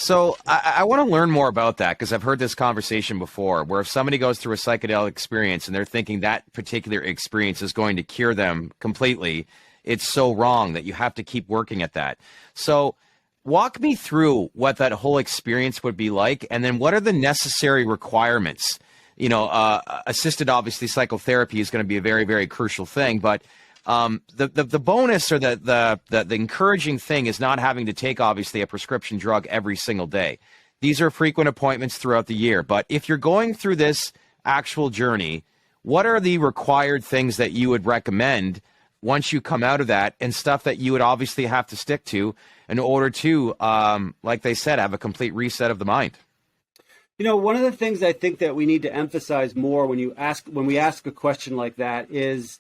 So I want to learn more about that because I've heard this conversation before where if somebody goes through a psychedelic experience and they're thinking that particular experience is going to cure them completely, it's so wrong that you have to keep working at that. So walk me through what that whole experience would be like, and then what are the necessary requirements? Assisted, obviously, psychotherapy is going to be a very, very crucial thing, but the bonus or the encouraging thing is not having to take, obviously, a prescription drug every single day. These are frequent appointments throughout the year. But if you're going through this actual journey, what are the required things that you would recommend once you come out of that, and stuff that you would obviously have to stick to in order to, like they said, have a complete reset of the mind? One of the things I think that we need to emphasize more when we ask a question like that is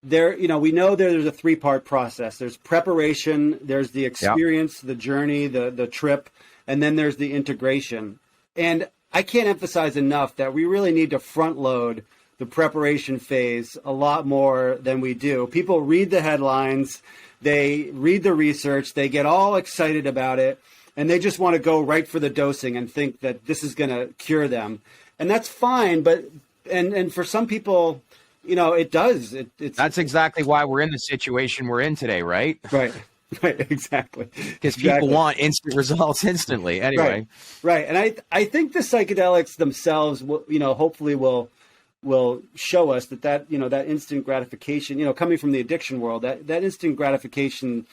we know there's a three-part process. There's preparation, there's the experience, the journey, the trip, and then there's the integration. And I can't emphasize enough that we really need to front load the preparation phase a lot more than we do. People read the headlines, they read the research, they get all excited about it, and they just want to go right for the dosing and think that this is going to cure them. And that's fine, but and for some people, it does. That's exactly why we're in the situation we're in today, right? Right, exactly. Because people want instant results instantly. Anyway. Right. And I think the psychedelics themselves, hopefully will show us that instant gratification, coming from the addiction world, that instant gratification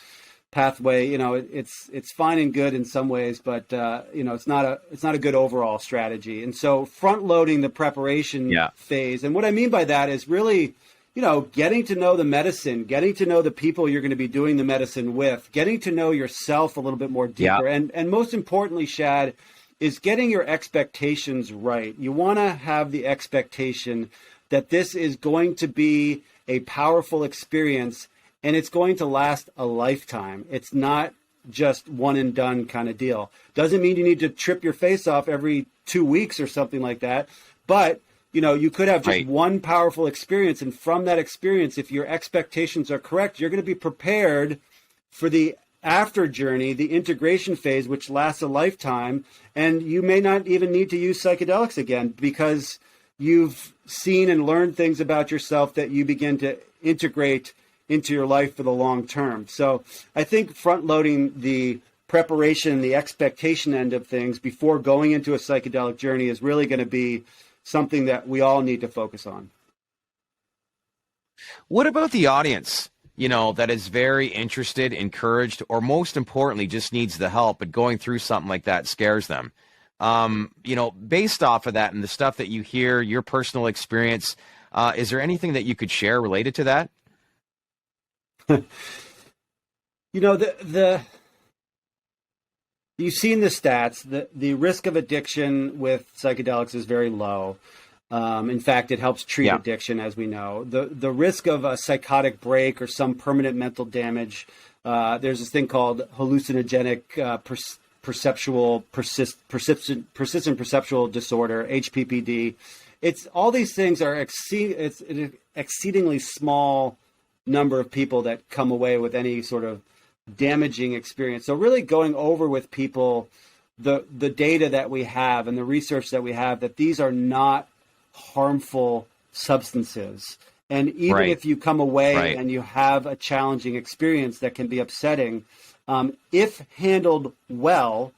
pathway, it's fine and good in some ways, but it's not a good overall strategy. And so front loading the preparation phase, and what I mean by that is really, getting to know the medicine, getting to know the people you're going to be doing the medicine with, getting to know yourself a little bit more deeper, and most importantly, Shad, is getting your expectations right. You want to have the expectation that this is going to be a powerful experience and it's going to last a lifetime. It's not just one and done kind of deal. Doesn't mean you need to trip your face off every 2 weeks or something like that. But, you could have just one powerful experience. And from that experience, if your expectations are correct, you're going to be prepared for the after journey, the integration phase, which lasts a lifetime. And you may not even need to use psychedelics again because you've seen and learned things about yourself that you begin to integrate into your life for the long term. So I think front loading the preparation, the expectation end of things before going into a psychedelic journey is really going to be something that we all need to focus on. What about the audience, that is very interested, encouraged, or most importantly, just needs the help, but going through something like that scares them? Based off of that and the stuff that you hear, your personal experience, is there anything that you could share related to that? You've seen the stats. The risk of addiction with psychedelics is very low. In fact, it helps treat addiction, as we know. The risk of a psychotic break or some permanent mental damage, there's this thing called hallucinogenic persistent perceptual disorder, HPPD. It's all these things are it's an exceedingly small number of people that come away with any sort of damaging experience. So really going over with people the data that we have and the research that we have, that these are not harmful substances. And even if you come away and you have a challenging experience that can be upsetting, if handled well,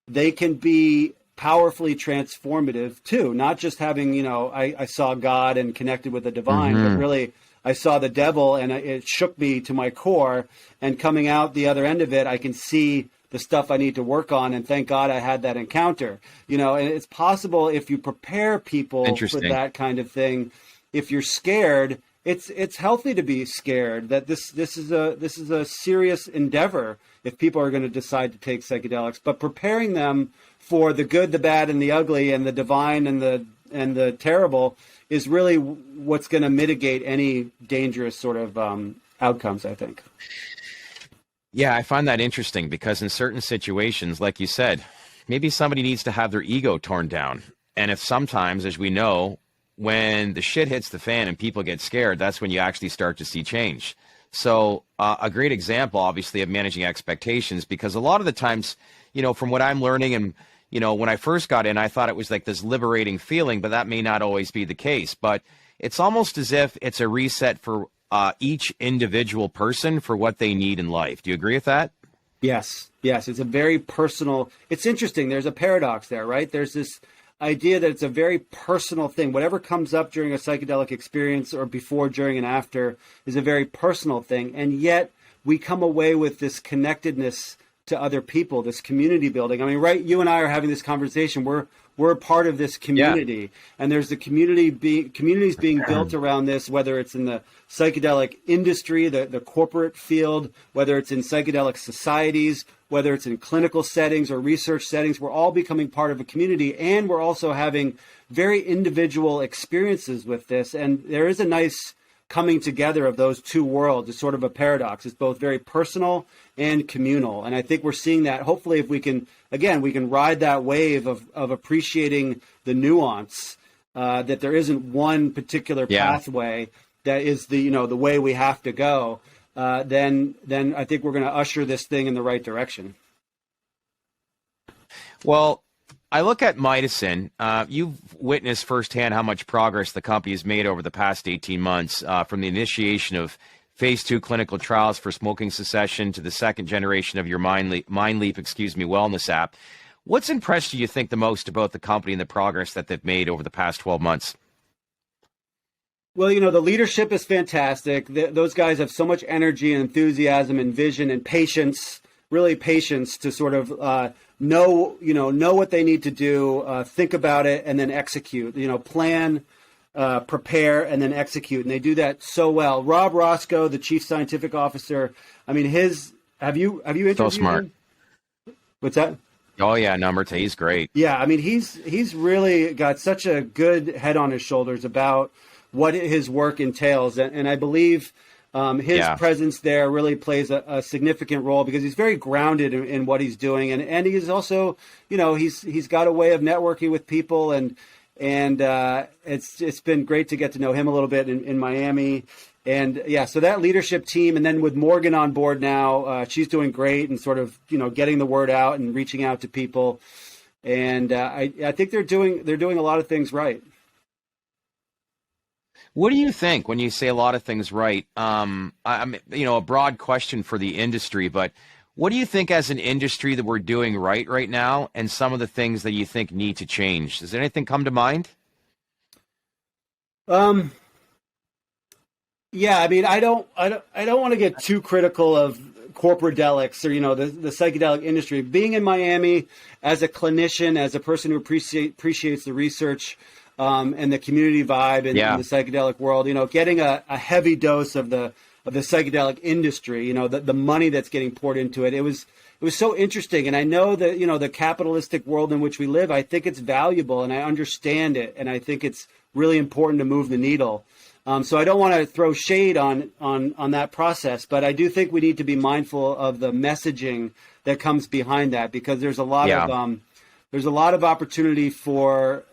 they can be powerfully transformative too. Not just having, I saw God and connected with the divine, but really I saw the devil and it shook me to my core, and coming out the other end of it, I can see the stuff I need to work on. And thank God I had that encounter, and it's possible if you prepare people for that kind of thing. If you're scared, it's healthy to be scared that this is a serious endeavor if people are going to decide to take psychedelics, but preparing them for the good, the bad, and the ugly, and the divine and the terrible is really what's going to mitigate any dangerous sort of outcomes, I think. Yeah, I find that interesting because in certain situations, like you said, maybe somebody needs to have their ego torn down. And if sometimes, as we know, when the shit hits the fan and people get scared, that's when you actually start to see change. So a great example, obviously, of managing expectations, because a lot of the times, from what I'm learning, and when I first got in, I thought it was like this liberating feeling, but that may not always be the case. But it's almost as if it's a reset for each individual person for what they need in life. Do you agree with that? Yes. It's a very personal. It's interesting. There's a paradox there, right? There's this idea that it's a very personal thing. Whatever comes up during a psychedelic experience or before, during, and after is a very personal thing. And yet we come away with this connectedness to other people, this community building. I mean, right, you and I are having this conversation. We're a part of this community, and there's the communities being built around this, whether it's in the psychedelic industry, the corporate field, whether it's in psychedelic societies, whether it's in clinical settings or research settings. We're all becoming part of a community, and we're also having very individual experiences with this. And there is a nice coming together of those two worlds. It's sort of a paradox. It's both very personal and communal. And I think we're seeing that. Hopefully, if we can ride that wave of appreciating the nuance, that there isn't one particular pathway that is the way we have to go, then I think we're going to usher this thing in the right direction. Well, I look at Mydecine. You've witnessed firsthand how much progress the company has made over the past 18 months, from the initiation of phase 2 clinical trials for smoking cessation to the second generation of your MindLeap, wellness app. What's impressed you think the most about the company and the progress that they've made over the past 12 months? Well, the leadership is fantastic. Those guys have so much energy and enthusiasm and vision and patience, really patience to sort of know what they need to do, think about it, and then execute. Plan, prepare, and then execute, and they do that so well. Rob Roscoe, the chief scientific officer. I mean, have you interviewed so smart him? What's that? Oh yeah, Numberta, he's great. Yeah, I mean, he's really got such a good head on his shoulders about what his work entails, and I believe his presence there really plays a significant role because he's very grounded in what he's doing, and he's also, he's got a way of networking with people, and it's been great to get to know him a little bit in Miami, and so that leadership team, and then with Morgan on board now, she's doing great and sort of getting the word out and reaching out to people, and I think they're doing a lot of things right. What do you think when you say a lot of things right? I'm a broad question for the industry, but what do you think as an industry that we're doing right now, and some of the things that you think need to change? Does anything come to mind? Yeah, I mean, I don't want to get too critical of corporadelics or the psychedelic industry. Being in Miami as a clinician, as a person who appreciates the research. And the community vibe in the psychedelic world, getting a heavy dose of the psychedelic industry, the money that's getting poured into it. It was so interesting. And I know that, the capitalistic world in which we live, I think it's valuable and I understand it. And I think it's really important to move the needle. So I don't want to throw shade on that process, but I do think we need to be mindful of the messaging that comes behind that, because there's a lot of opportunity for,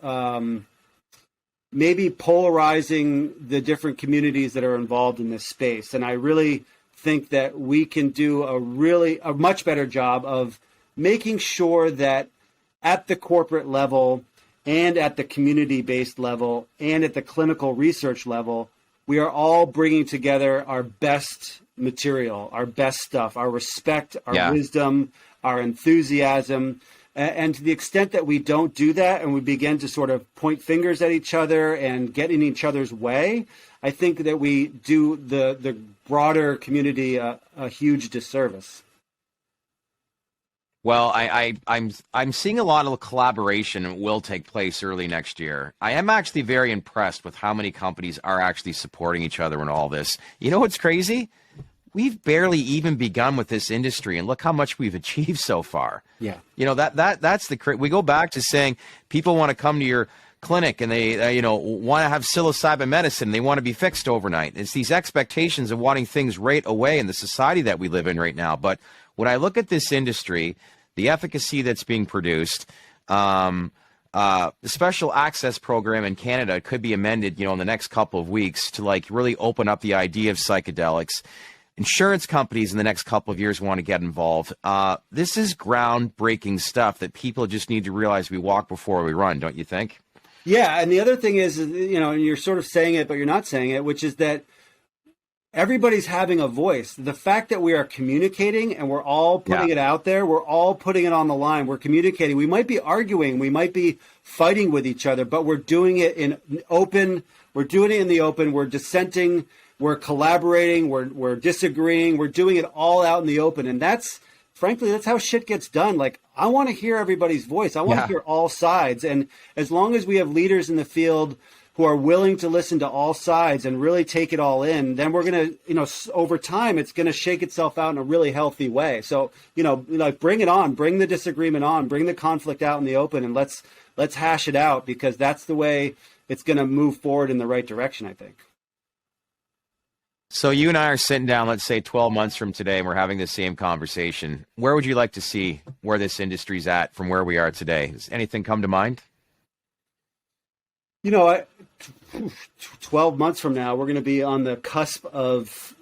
maybe polarizing the different communities that are involved in this space. And I really think that we can do a much better job of making sure that at the corporate level and at the community-based level and at the clinical research level, we are all bringing together our best material, our best stuff, our respect, our wisdom, our enthusiasm. And to the extent that we don't do that and we begin to sort of point fingers at each other and get in each other's way, I think that we do the broader community a huge disservice. Well, I'm seeing a lot of collaboration will take place early next year. I am actually very impressed with how many companies are actually supporting each other in all this. You know what's crazy? We've barely even begun with this industry, and look how much we've achieved so far. Yeah. That's we go back to saying people want to come to your clinic and they want to have psilocybin medicine. They want to be fixed overnight. It's these expectations of wanting things right away in the society that we live in right now. But when I look at this industry, the efficacy that's being produced, the special access program in Canada could be amended, in the next couple of weeks to really open up the idea of psychedelics. insurance companies in the next couple of years want to get involved. This is groundbreaking stuff that people just need to realize we walk before we run, don't you think? Yeah, and the other thing is, you know, and you're sort of saying it, but you're not saying it, which is that everybody's having a voice. The fact that we are communicating and we're all putting it out there, we're all putting it on the line, we're communicating. We might be arguing, we might be fighting with each other, but we're doing it in open, we're doing it in the open, we're dissenting, we're collaborating, we're disagreeing, we're doing it all out in the open. And that's, frankly, that's how shit gets done. Like, I want to hear everybody's voice. I want to hear all sides. And as long as we have leaders in the field who are willing to listen to all sides and really take it all in, then we're going to, you know, over time, it's going to shake itself out in a really healthy way. So, you know, like, bring it on, bring the disagreement on, bring the conflict out in the open, and let's hash it out, because that's the way it's going to move forward in the right direction, I think. So you and I are sitting down, let's say 12 months from today, and we're having the same conversation. Where would you like to see where this industry's at from where we are today? Does anything come to mind? You know, 12 months from now, we're going to be on the cusp of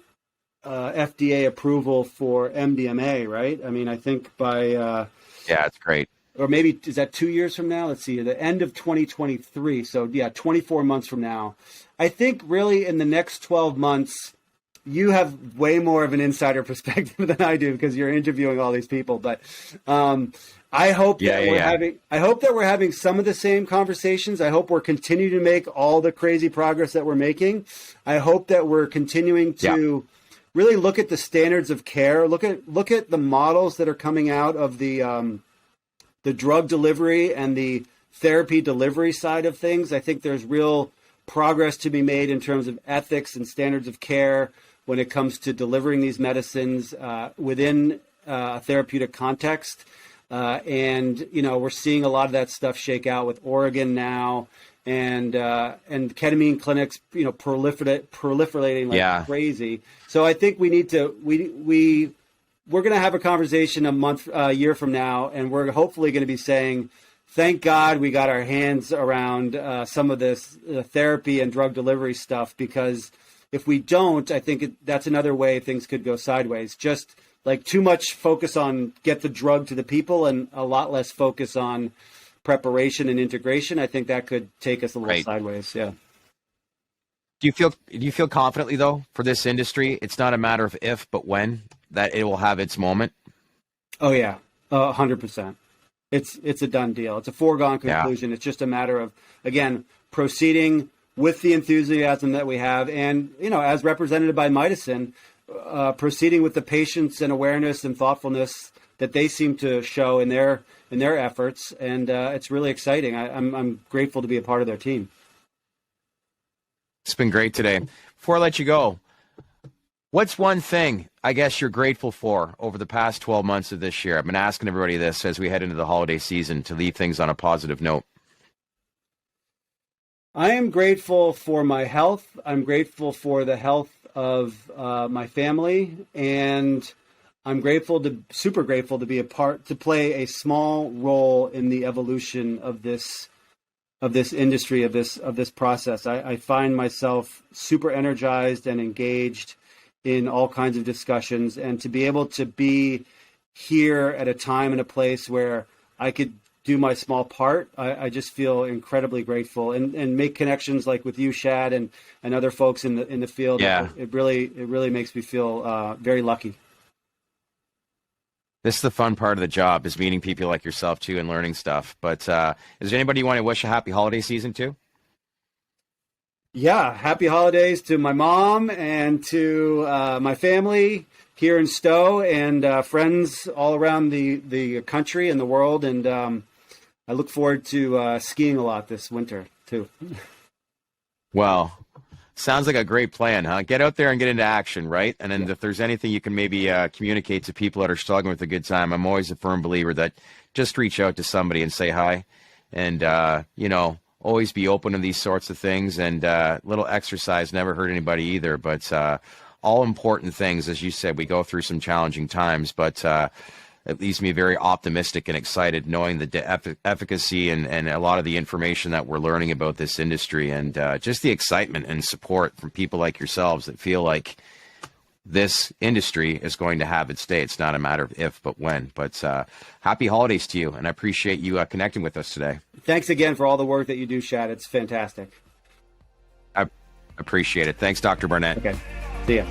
FDA approval for MDMA, right? I mean, I think by... yeah, it's great. Or maybe, is that 2 years from now? Let's see, the end of 2023. So yeah, 24 months from now. I think really in the next 12 months, you have way more of an insider perspective than I do, because you're interviewing all these people. But I hope that we're having some of the same conversations. I hope we're continuing to make all the crazy progress that we're making. I hope that we're continuing to really look at the standards of care. Look at the models that are coming out of the drug delivery and the therapy delivery side of things. I think there's real progress to be made in terms of ethics and standards of care when it comes to delivering these medicines within a therapeutic context. And, you know, we're seeing a lot of that stuff shake out with Oregon now, and ketamine clinics, you know, proliferating like crazy. So I think we need to, we're going to have a conversation a year from now, and we're hopefully going to be saying, thank God we got our hands around some of this therapy and drug delivery stuff, because if we don't, I think that's another way things could go sideways. Just like too much focus on get the drug to the people and a lot less focus on preparation and integration. I think that could take us a little sideways. Yeah. Do you feel confidently though for this industry? It's not a matter of if, but when that it will have its moment. Oh yeah, 100%. It's a done deal. It's a foregone conclusion. It's just a matter of, again, proceeding with the enthusiasm that we have, and, you know, as represented by Mydecine, proceeding with the patience and awareness and thoughtfulness that they seem to show in their efforts, and it's really exciting. I'm grateful to be a part of their team. It's been great today. Before I let you go, what's one thing I guess you're grateful for over the past 12 months of this year? I've been asking everybody this as we head into the holiday season to leave things on a positive note. I am grateful for my health. I'm grateful for the health of my family, and I'm super grateful to be to play a small role in the evolution of this industry, of this process. I find myself super energized and engaged in all kinds of discussions, and to be able to be here at a time and a place where I could do my small part, I just feel incredibly grateful, and make connections like with you, Shad, and other folks in the field. Yeah. It really makes me feel very lucky. This is the fun part of the job, is meeting people like yourself too and learning stuff. But is there anybody you want to wish a happy holiday season to? Yeah, happy holidays to my mom and to my family here in Stowe, and friends all around the country and the world. And I look forward to skiing a lot this winter too. Well, sounds like a great plan, huh? Get out there and get into action, right? And then if there's anything you can maybe communicate to people that are struggling with a good time, I'm always a firm believer that just reach out to somebody and say hi, and you know, always be open to these sorts of things. And little exercise never hurt anybody either. But all important things, as you said, we go through some challenging times, but it leaves me very optimistic and excited knowing the efficacy and a lot of the information that we're learning about this industry, and just the excitement and support from people like yourselves that feel like this industry is going to have its day. It's not a matter of if, but when. But happy holidays to you, and I appreciate you connecting with us today. Thanks again for all the work that you do, Shad. It's fantastic. I appreciate it. Thanks, Dr. Barnett. Okay. See ya.